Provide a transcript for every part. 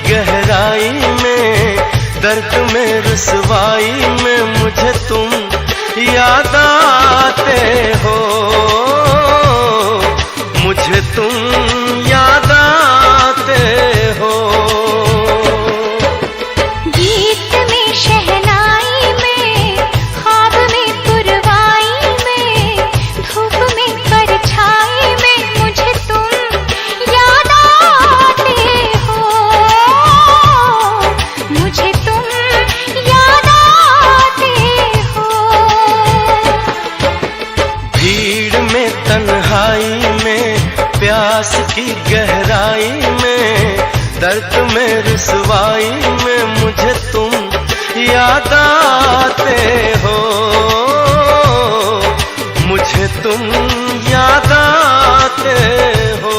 गहराई में, दर्द में रुसवाई में मुझे तुम याद आते हो, मुझे तुम याद आते हो। गीत में शहनाई में, ख्वाब में पुरवाई में, धूप में परछाई में मुझे तुम याद आते हो, मुझे तुम याद आते हो। भीड़ में तन्हाई में, प्यास की गहराई में, दर्द में रुसवाई में मुझे तुम याद आते हो, मुझे तुम याद आते हो।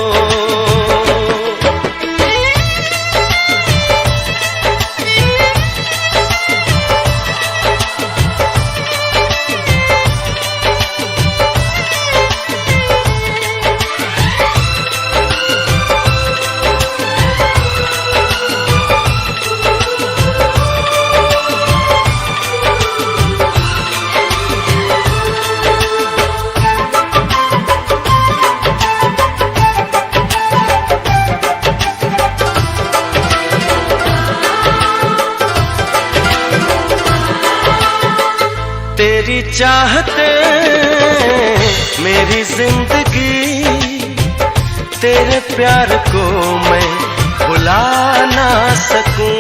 तेरी चाहते मेरी जिंदगी, तेरे प्यार को मैं भुला ना सकूं।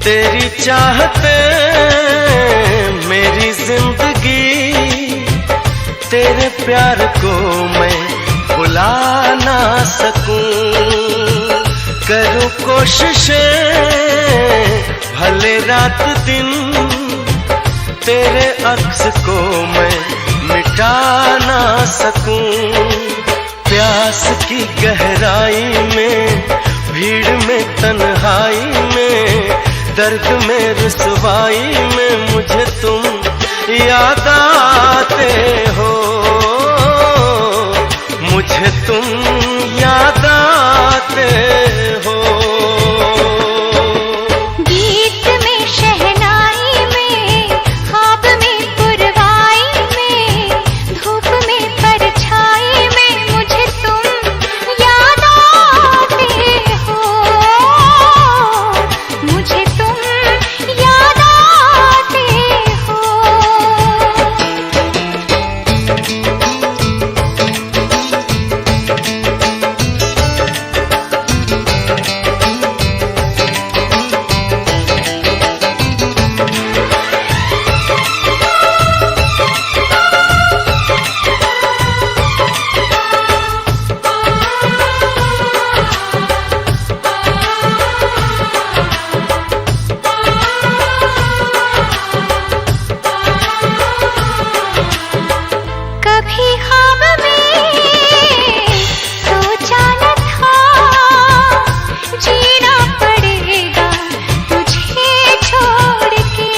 तेरी चाहते मेरी जिंदगी, तेरे प्यार को मैं भुला ना सकूं। करूं कोशिशें भले रात दिन, तेरे अक्स को मैं मिटा ना सकूं। प्यास की गहराई में, भीड़ में तन्हाई में, दर्द में रुसवाई में मुझे तुम याद आते हो, मुझे तुम याद आते हो। गीत में शहनाई में, ख्वाब में पुरवाई में, धूप में परछाई में मुझे तुम याद आते हो, मुझे तुम याद आते हो। कभी ख्वाब में सोचा न था, जीना पड़ेगा तुझे छोड़ के।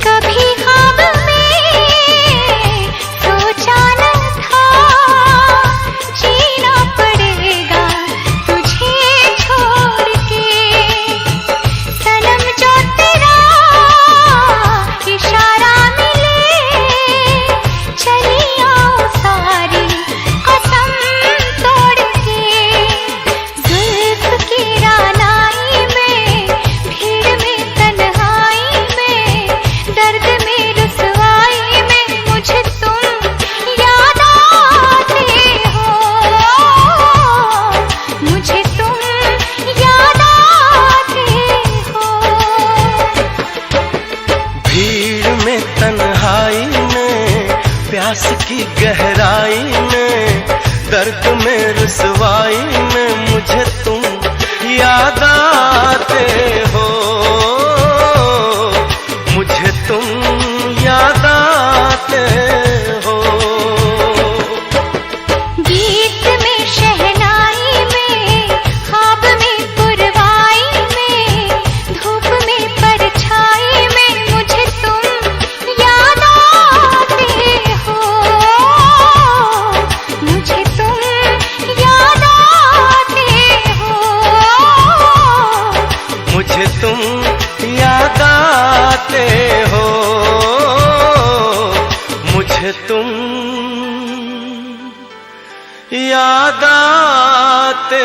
कभी ख्वाब में सोचा न था, जीना पड़ेगा तुझे छोड़ के। सनम जो तेरा इशारा मिले, चली आओ सारी कसम तोड़ के। जुल्फ की रानाई में, भीड़ में तन्हाई में, दर्द में रुसवाई में मुझे तुम याद आते हो, मुझे तुम याद आते हो। भीड़ में तन्हाई में, प्यास की गहराई में, दर्द में रुसवाई में मुझे तुम याद आते हो, मुझे तुम याद आते हो। गीत में शहनाई में, ख्वाब में पुरवाई में, धूप में आते हो, मुझे तुम याद आते